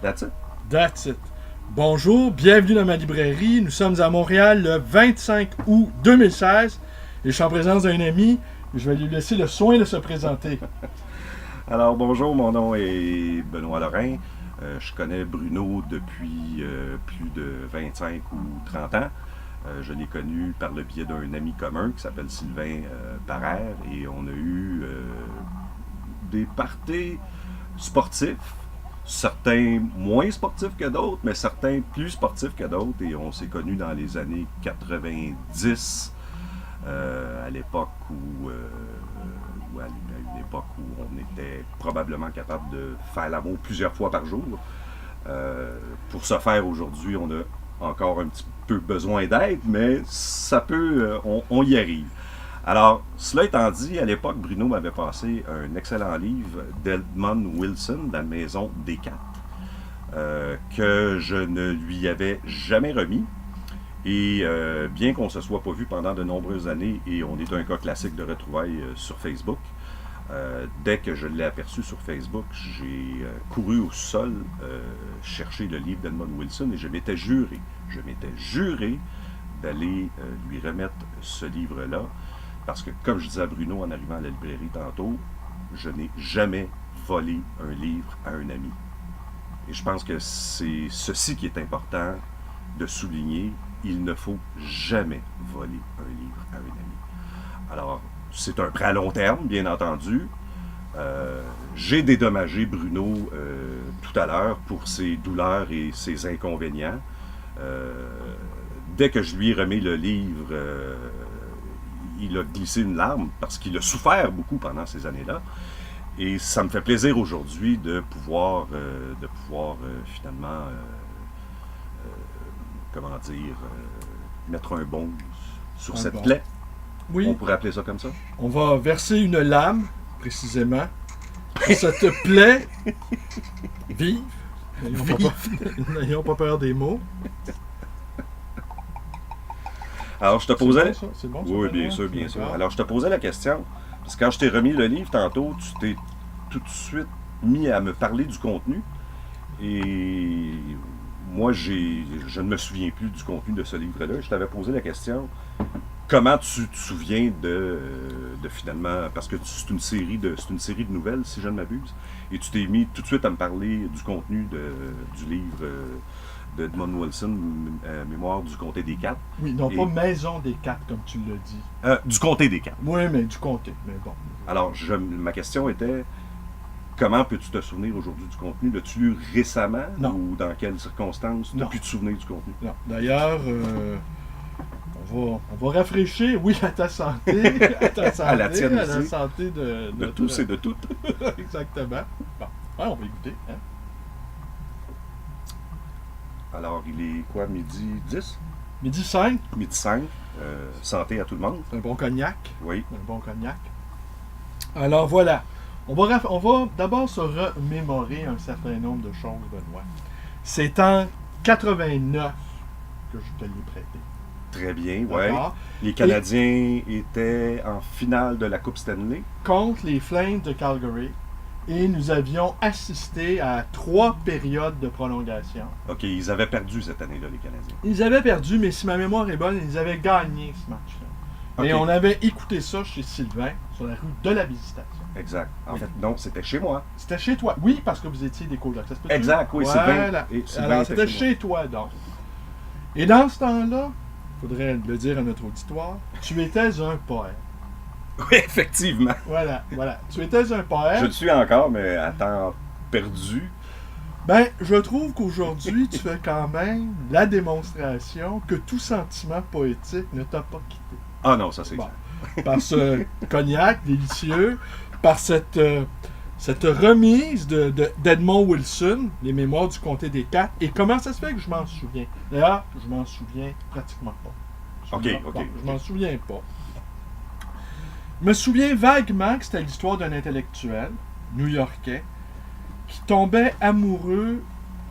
That's it. That's it. Bonjour, bienvenue dans ma librairie. Nous sommes à Montréal le 25 août 2016 et je suis en présence d'un ami. Je vais lui laisser le soin de se présenter. Alors bonjour, mon nom est Benoît Lorrain. Je connais Bruno depuis plus de 25 ou 30 ans. Je l'ai connu par le biais d'un ami commun qui s'appelle Sylvain Parère et on a eu des parties sportifs, certains moins sportifs que d'autres, mais certains plus sportifs que d'autres, et on s'est connus dans les années 90, à l'époque où à une époque où on était probablement capable de faire l'amour plusieurs fois par jour. Pour ce faire aujourd'hui, on a encore un petit peu besoin d'aide, mais ça peut, on y arrive. Alors, cela étant dit, à l'époque, Bruno m'avait passé un excellent livre d'Edmund Wilson, La Maison des Quatre, que je ne lui avais jamais remis. Et bien qu'on ne se soit pas vu pendant de nombreuses années, et on est un cas classique de retrouvailles sur Facebook, dès que je l'ai aperçu sur Facebook, j'ai couru au sol chercher le livre d'Edmund Wilson et je m'étais juré d'aller lui remettre ce livre-là. Parce que, comme je disais à Bruno en arrivant à la librairie tantôt, je n'ai jamais volé un livre à un ami. Et je pense que c'est ceci qui est important de souligner. Il ne faut jamais voler un livre à un ami. Alors, c'est un prêt à long terme, bien entendu. J'ai dédommagé Bruno tout à l'heure pour ses douleurs et ses inconvénients. Dès que je lui ai remis le livre, il a glissé une larme parce qu'il a souffert beaucoup pendant ces années-là. Et ça me fait plaisir aujourd'hui de pouvoir finalement, mettre un baume sur cette plaie. Oui. On pourrait appeler ça comme ça. On va verser une lame, précisément, sur cette plaie vive. N'ayons pas peur des mots. Alors, je te posais... C'est bon, ça? Oui, bien sûr, bien sûr. Alors, je te posais la question, parce que quand je t'ai remis le livre tantôt, tu t'es tout de suite mis à me parler du contenu. Et moi, je ne me souviens plus du contenu de ce livre-là. Je t'avais posé la question, comment tu te souviens de finalement... Parce que c'est une série de nouvelles, si je ne m'abuse. Et tu t'es mis tout de suite à me parler du contenu du livre... d'Edmund Wilson, Mémoire du Comté des Quatre. Oui, non, pas Maison des Quatre, comme tu l'as dit. Du Comté des Quatre. Oui, mais du comté, mais bon. Alors, ma question était, comment peux-tu te souvenir aujourd'hui du contenu? L'as-tu lu récemment? Non. Ou dans quelles circonstances? Tu n'as plus te souvenir du contenu? Non. D'ailleurs, on va rafraîchir, oui, à ta santé, à la tienne à la aussi. santé de tous et de toutes. Exactement. Bon, ouais, on va écouter. Hein? Alors, il est quoi, midi 10? Midi 5. Midi 5. Santé à tout le monde. Un bon cognac. Oui. Un bon cognac. Alors voilà. On va d'abord se remémorer un certain nombre de choses, Benoît. C'est en 89 que je te l'ai prêté. Très bien, oui. D'accord. Les Canadiens étaient en finale de la Coupe Stanley. Contre les Flames de Calgary. Et nous avions assisté à 3 périodes de prolongation. OK, ils avaient perdu cette année-là, les Canadiens. Ils avaient perdu, mais si ma mémoire est bonne, ils avaient gagné ce match-là. Okay. Et on avait écouté ça chez Sylvain, sur la rue de la Visitation. Exact. En fait, non, c'était chez moi. C'était chez toi. Oui, parce que vous étiez des colocs. Ça se peut-tu? Exact, oui, voilà. Sylvain. Alors, c'était chez toi, donc. Et dans ce temps-là, il faudrait le dire à notre auditoire, tu étais un poète. Oui, effectivement. Voilà. Tu étais un poète. Je le suis encore, mais à temps perdu. Ben, je trouve qu'aujourd'hui, tu fais quand même la démonstration que tout sentiment poétique ne t'a pas quitté. Ah non, ça c'est bon. Par ce cognac délicieux, par cette remise d'Edmund Wilson, Les Mémoires du Comté des Quatre. Et comment ça se fait que je m'en souviens? D'ailleurs, je m'en souviens pratiquement pas. OK. Je m'en souviens pas. Je me souviens vaguement que c'était l'histoire d'un intellectuel new-yorkais qui tombait amoureux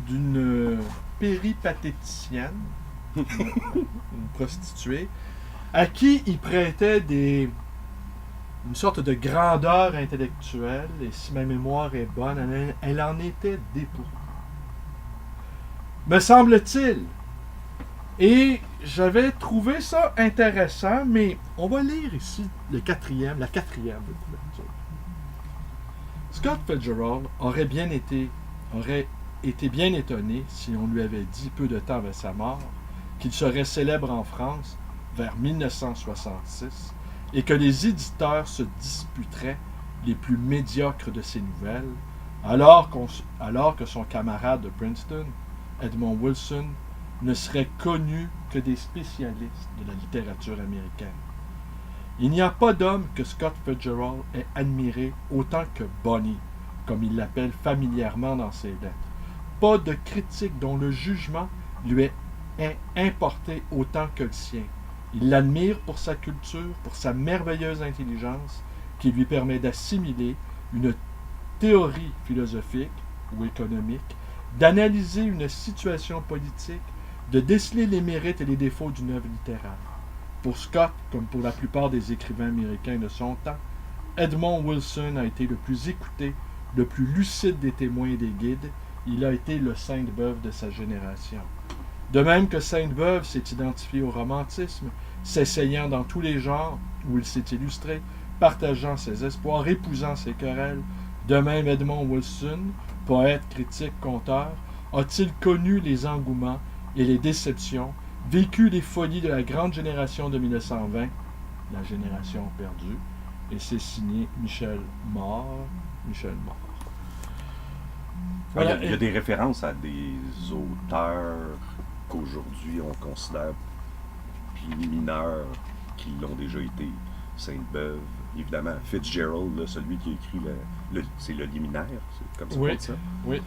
d'une péripatéticienne, une prostituée, à qui il prêtait une sorte de grandeur intellectuelle, et si ma mémoire est bonne, elle en était dépourvue. me semble-t-il. Et j'avais trouvé ça intéressant, mais on va lire ici la quatrième de couverture. Scott Fitzgerald aurait été bien étonné si on lui avait dit peu de temps avant sa mort qu'il serait célèbre en France vers 1966 et que les éditeurs se disputeraient les plus médiocres de ses nouvelles, alors que son camarade de Princeton, Edmond Wilson, ne serait connu que des spécialistes de la littérature américaine. Il n'y a pas d'homme que Scott Fitzgerald ait admiré autant que Bonnie, comme il l'appelle familièrement dans ses lettres. Pas de critique dont le jugement lui est importé autant que le sien. Il l'admire pour sa culture, pour sa merveilleuse intelligence, qui lui permet d'assimiler une théorie philosophique ou économique, d'analyser une situation politique, de déceler les mérites et les défauts d'une œuvre littéraire. Pour Scott, comme pour la plupart des écrivains américains de son temps, Edmond Wilson a été le plus écouté, le plus lucide des témoins et des guides. Il a été le Sainte-Beuve de sa génération. De même que Sainte-Beuve s'est identifié au romantisme, s'essayant dans tous les genres où il s'est illustré, partageant ses espoirs, épousant ses querelles, de même Edmond Wilson, poète, critique, conteur, a-t-il connu les engouements et les déceptions, vécu les folies de la grande génération de 1920, la génération perdue, et c'est signé Michel Mort. Voilà. Il y a des références à des auteurs qu'aujourd'hui on considère puis mineurs qui l'ont déjà été. Sainte-Beuve, évidemment. Fitzgerald, là, celui qui a écrit c'est le liminaire, c'est comme ça qu'on dit ça. Oui.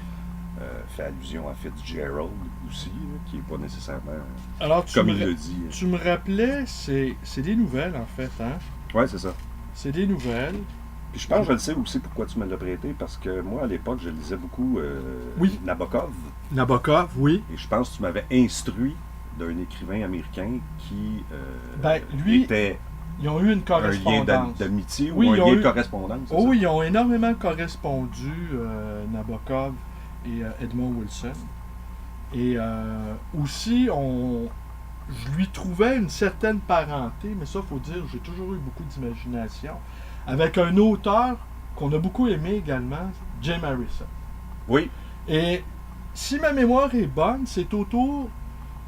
Fait allusion à Fitzgerald aussi, là, qui n'est pas nécessairement Alors, comme il le dit. Tu me rappelais, c'est des nouvelles en fait, hein? Oui, c'est ça. C'est des nouvelles. Puis je pense que je le sais aussi pourquoi tu me l'as prêté, parce que moi, à l'époque, je lisais beaucoup Nabokov. Nabokov, oui. Et je pense que tu m'avais instruit d'un écrivain américain qui lui, était ils ont eu une correspondance. Un lien d'amitié ou un lien de correspondance. Oui, ils ont énormément correspondu, Nabokov et Edmond Wilson. Et aussi, je lui trouvais une certaine parenté, mais ça, il faut dire, j'ai toujours eu beaucoup d'imagination, avec un auteur qu'on a beaucoup aimé également, Jim Harrison. Oui. Et si ma mémoire est bonne, c'est autour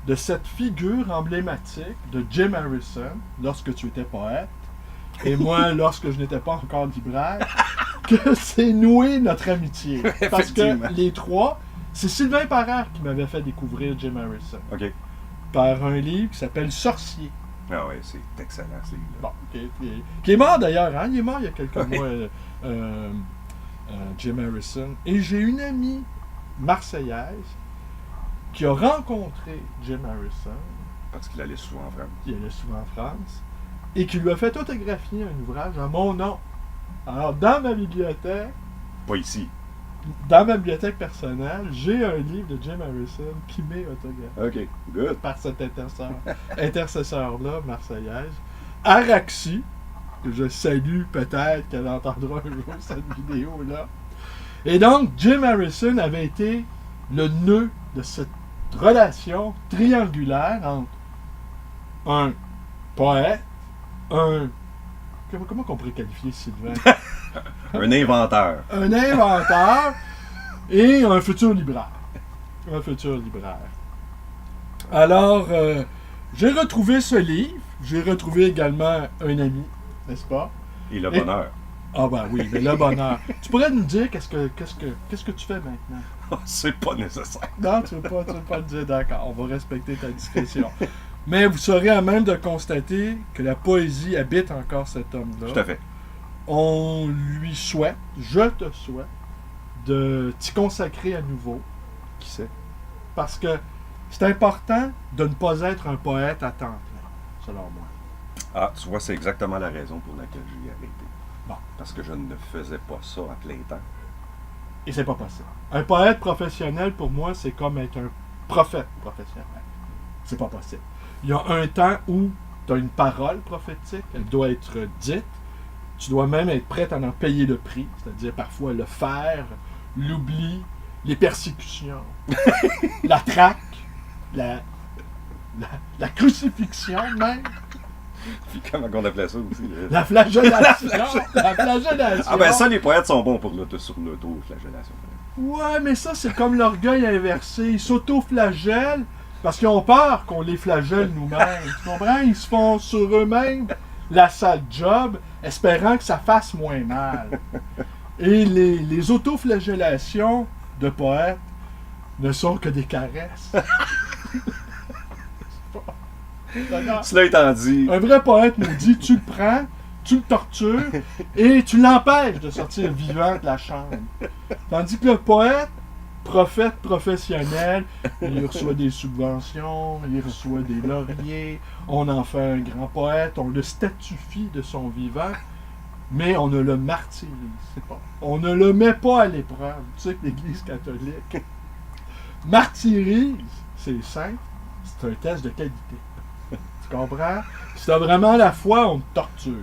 de cette figure emblématique de Jim Harrison, lorsque tu étais poète, et moi, lorsque je n'étais pas encore libraire, que c'est noué notre amitié. Parce que les trois, c'est Sylvain Parent qui m'avait fait découvrir Jim Harrison. OK. Par un livre qui s'appelle Sorcier. Ah oui, c'est excellent, ce livre-là. Bon, qui est mort d'ailleurs, hein? Il est mort il y a quelques mois, Jim Harrison. Et j'ai une amie marseillaise qui a rencontré Jim Harrison. Parce qu'il allait souvent en France. Il allait souvent en France. Et qui lui a fait autographier un ouvrage à mon nom. Alors, dans ma bibliothèque... Pas ici. Dans ma bibliothèque personnelle, j'ai un livre de Jim Harrison qui m'est autographié. OK, good. Par cet intercesseur-là, marseillaise. Araxi, que je salue peut-être qu'elle entendra un jour cette vidéo-là. Et donc, Jim Harrison avait été le nœud de cette relation triangulaire entre un poète, comment on pourrait qualifier Sylvain? Un inventeur. Un inventeur et un futur libraire. Un futur libraire. Alors, j'ai retrouvé ce livre. J'ai retrouvé également un ami, n'est-ce pas? Et le bonheur. Ah ben oui, mais le bonheur. Tu pourrais nous dire qu'est-ce que tu fais maintenant? C'est pas nécessaire. Non, tu veux pas le dire, d'accord. On va respecter ta discrétion. Mais vous serez à même de constater que la poésie habite encore cet homme-là. Tout à fait. On lui souhaite, je te souhaite, de t'y consacrer à nouveau. Qui sait? Parce que c'est important de ne pas être un poète à temps plein, selon moi. Ah, tu vois, c'est exactement la raison pour laquelle j'ai arrêté. Bon. Parce que je ne faisais pas ça à plein temps. Et c'est pas possible. Un poète professionnel, pour moi, c'est comme être un prophète professionnel. C'est pas possible. Il y a un temps où tu as une parole prophétique, elle doit être dite. Tu dois même être prêt à en payer le prix, c'est-à-dire parfois le faire, l'oubli, les persécutions, la traque, la crucifixion même, Puis comment on appelait ça aussi? la flagellation. La flagellation. Ah ben ça, les poètes sont bons pour sur l'auto-flagellation. Ouais, mais ça, c'est comme l'orgueil inversé. Ils s'auto-flagellent parce qu'ils ont peur qu'on les flagelle nous-mêmes. Tu comprends? Ils se font sur eux-mêmes la sale job, espérant que ça fasse moins mal. Et les autoflagellations de poètes ne sont que des caresses. D'accord? Cela étant dit, Un vrai poète nous dit, tu le prends, tu le tortures et tu l'empêches de sortir vivant de la chambre. Tandis que le poète, prophète professionnel, il reçoit des subventions, il reçoit des lauriers, on en fait un grand poète, on le statufie de son vivant, mais on ne le martyrise pas. On ne le met pas à l'épreuve. Tu sais que l'Église catholique martyrise ses saints, c'est un test de qualité. Tu comprends? Si t'as vraiment la foi, on te torture.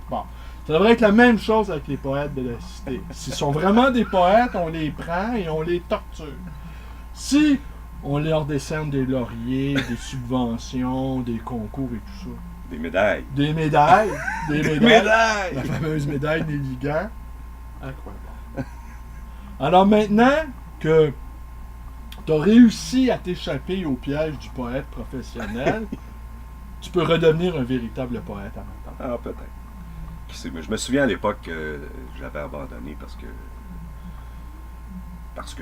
Bon. Ça devrait être la même chose avec les poètes de la cité. S'ils sont vraiment des poètes, on les prend et on les torture. Si on leur décerne des lauriers, des subventions, des concours et tout ça. des médailles. Des médailles. Des médailles. Médailles! La fameuse médaille des ligands. Incroyable. Alors maintenant que tu as réussi à t'échapper au piège du poète professionnel, tu peux redevenir un véritable poète en même temps. Ah, peut-être. Qui sait, mais je me souviens à l'époque que j'avais abandonné parce que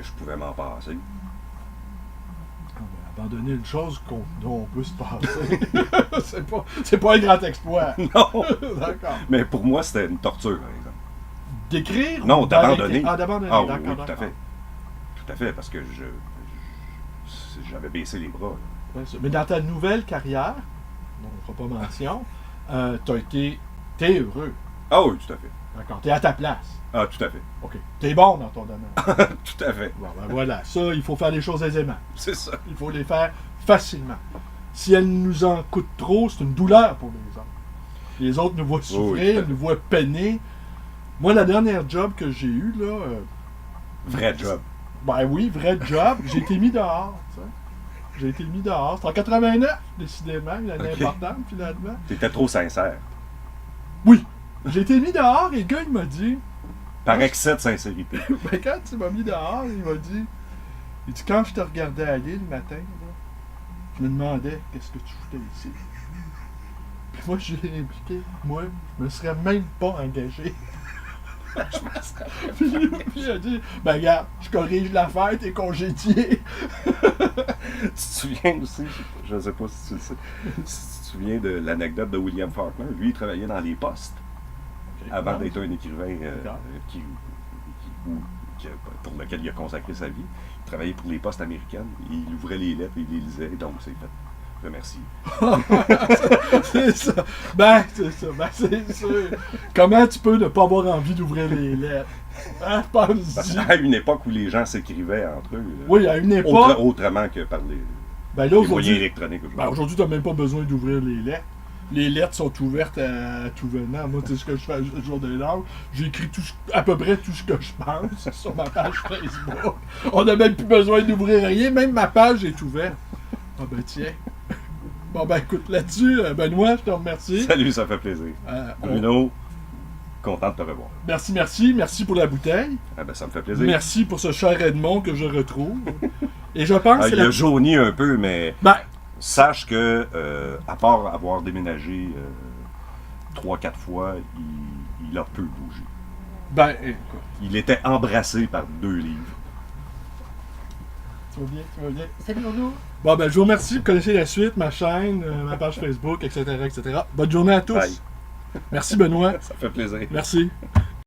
je pouvais m'en passer. Ah, ben, abandonner une chose dont on peut se passer, c'est pas un grand exploit. Non! D'accord. Mais pour moi, c'était une torture, par exemple. D'écrire? Non, ou d'abandonner. Ah, d'abandonner, Ah oui, d'accord, oui, tout à d'accord. fait. Tout à fait, parce que j'avais baissé les bras. Ouais, mais dans ta nouvelle carrière, dont on ne fera pas mention, t'es heureux. Ah oui, tout à fait. D'accord. T'es à ta place. Ah, tout à fait. OK. T'es bon dans ton domaine. Tout à fait. Bon, ben voilà. Ça, il faut faire les choses aisément. C'est ça. Il faut les faire facilement. Si elles nous en coûtent trop, c'est une douleur pour les autres. Les autres nous voient souffrir, tout à fait. nous voient peiner. Moi, la dernière job que j'ai eue, là... Vrai job. Ben oui, vrai job. J'ai été mis dehors, tu sais. J'ai été mis dehors. C'est en 89, décidément, une année Ok. importante, finalement. T'étais trop sincère. Oui. J'ai été mis dehors et le gars, il m'a dit... Par excès de sincérité. Ben quand tu m'as mis dehors, il m'a dit... Il dit, quand je te regardais aller le matin, là, je me demandais qu'est-ce que tu foutais ici. Puis moi, je l'ai impliqué. Moi, je me serais même pas engagé. Puis lui, il a dit, ben regarde, je corrige l'affaire, t'es congédié. Tu te souviens aussi, je ne sais pas si tu le sais, si tu te souviens de l'anecdote de William Faulkner. Lui, il travaillait dans les postes avant d'être un écrivain pour lequel il a consacré sa vie. Il travaillait pour les postes américaines. Il ouvrait les lettres et il les lisait. Donc, c'est fait. Remercie. C'est ça. Ben, c'est ça. Ben, c'est sûr. Comment tu peux ne pas avoir envie d'ouvrir les lettres? Hein, pense-y. À une époque où les gens s'écrivaient entre eux. Oui, à une époque... Autrement que par les Ben là, moyens aujourd'hui... électroniques. Ben, aujourd'hui, tu n'as même pas besoin d'ouvrir les lettres. Les lettres sont ouvertes à tout venant. Moi, tu sais ce que je fais le jour de l'an. J'écris à peu près tout ce que je pense sur ma page Facebook. On n'a même plus besoin d'ouvrir rien. Même ma page est ouverte. Ah ben tiens. Bon ben écoute, là-dessus, Benoît, je te remercie. Salut, ça fait plaisir. Bruno, content de te revoir. Merci. Merci pour la bouteille. Ah ben, ça me fait plaisir. Merci pour ce cher Edmond que je retrouve. Et je pense que Il a jauni un peu, mais Ben, sache que, à part avoir déménagé 3-4 fois, il a peu bougé. ben, écoute. Il était embrassé par 2 livres. Tu vas bien. Salut, Bruno. Bon, ben, je vous remercie. Vous connaissez la suite, ma chaîne, ma page Facebook, etc., etc. Bonne journée à tous. Bye. Merci, Benoît. Ça fait plaisir. Merci.